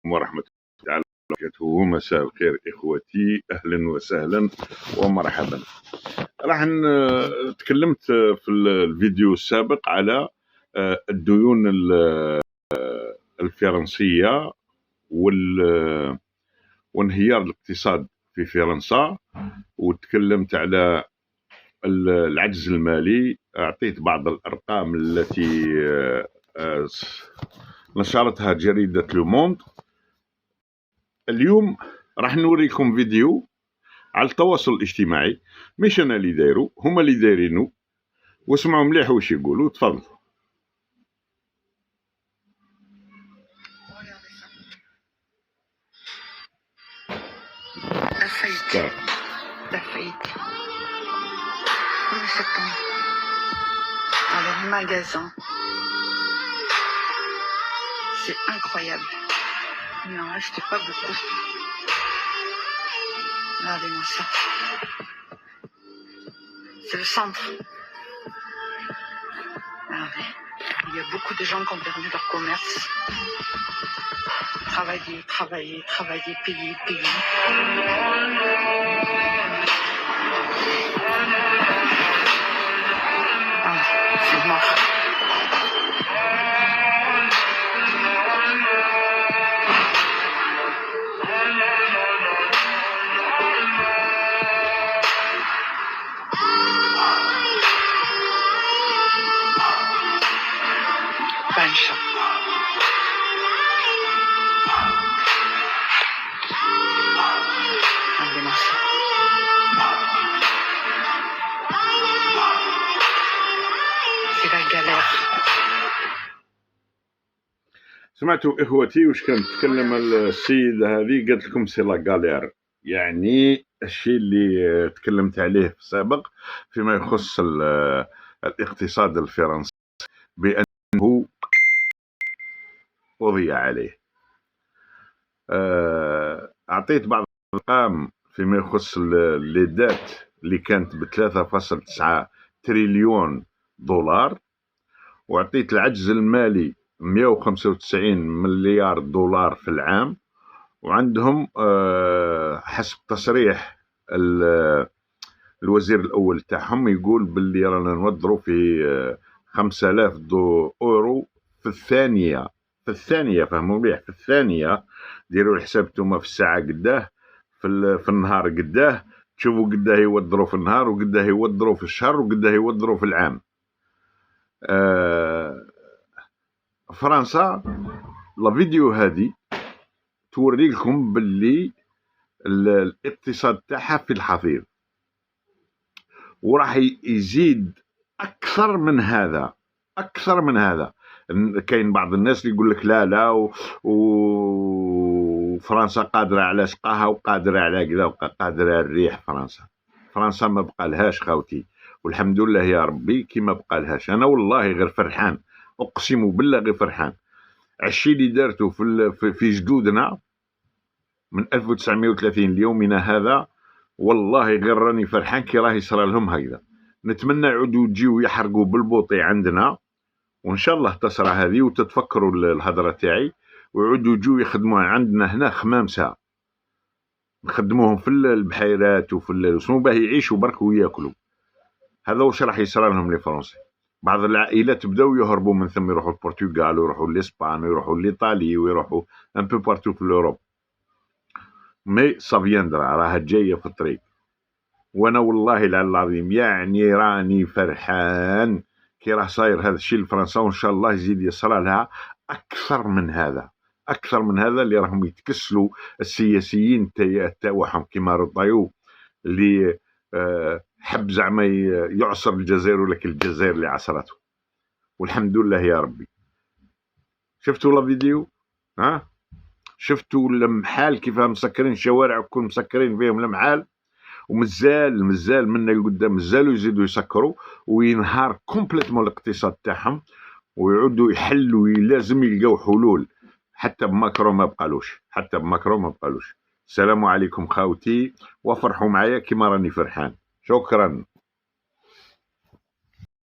ورحمة الله تعالى وبركاته. مساء الخير إخوتي، أهلا وسهلا ومرحبا. راح تكلمت في الفيديو السابق على الديون الفرنسية وانهيار الاقتصاد في فرنسا، وتكلمت على العجز المالي. أعطيت بعض الأرقام التي نشرتها جريدة لو موند. اليوم راح نوريكم فيديو على التواصل الاجتماعي، مش انا اللي دايرو، هما اللي دايرينو، واسمعوا مليح واش يقولوا. تفضلوا. La faillite. La faillite. 1er septembre. Dans les magasins. C'est incroyable. Il n'en restait pas beaucoup. Regardez-moi ça. C'est le centre. Regardez. Il y a beaucoup de gens qui ont perdu leur commerce. Travailler, payer. Ah, c'est mort. Pancha. Regardez-moi ça. C'est la galère. سمعتوا إخوتي واش كانت تتكلم السيدة هذه؟ قالت لكم سي لا غالير، يعني الشيء اللي تكلمت عليه في السابق فيما يخص الاقتصاد الفرنسي، بأنه وضيع عليه. أعطيت بعض الأرقام فيما يخص الليدات اللي كانت ب 3.9 تريليون دولار، وأعطيت العجز المالي 195 مليار دولار في العام. وعندهم حسب تصريح الوزير الأول تاعهم يقول باللي رانا نوضروا في 5000 أورو في الثانية. فهموا مليح، في الثانية. ديروا الحساب نتوما في الساعة قداه، في النهار قداه، تشوفوا قداه يوضروا في النهار، وقداه يوضروا في الشهر، وقداه يوضروا في العام. فرنسا لا فيديو هذه توري لكم باللي الاقتصاد تاعها في الحضيض، وراح يزيد اكثر من هذا. كاين بعض الناس اللي يقول لك لا وفرنسا قادره على سقاها وقادره على كذا وقادره على الريح. فرنسا ما بقى لهاش خاوتي، والحمد لله يا ربي كي ما بقى لهاش. انا والله غير فرحان، اقسم بالله غير فرحان. الشي اللي دارته في جدودنا من 1930 ليومنا هذا، والله غير راني فرحان كي راه يصرى لهم هكذا. نتمنى يعودوا يجيو يحرقوا بالبوطي عندنا، وان شاء الله تصرى هذه وتتفكروا الهضره تاعي، ويعودوا يجيو يخدموا عندنا هنا خمامسه، نخدموهم في البحيرات وفي السمو باه يعيشوا برك وياكلوا. هذا واش راح يصرى لهم لي فرنسي. بعض العائلات بداو يهربوا من ثم، يروحوا البرتغال ويروحوا لإسبان ويروحوا لإيطالي ويروحوا ان بو بارتو في الأوروب. مي سافيندرا، راها جايه في الطريق. وانا والله العظيم يعني راني فرحان كي راه صاير هذا الشيء لفرنسا، وان شاء الله يزيد يصرى لها اكثر من هذا اللي راهم يتكسلوا السياسيين تاعهم كيما روطايو اللي حب زعما يعصر الجزائر، ولكن الجزائر اللي عصرته، والحمد لله يا ربي. شفتوا لا فيديو؟ شفتوا المحال كيف مسكرين الشوارع وكل مسكرين فيهم المحال، ومازال منا لقدام مازالوا يزيدوا يسكروا وينهار كومبليتمون الاقتصاد تاعهم، ويعودوا يحلوا، لازم يلقاو حلول. حتى بماكرون ما بقالوش. السلام عليكم خاوتي، وفرحوا معايا كيما راني فرحان. شكرا.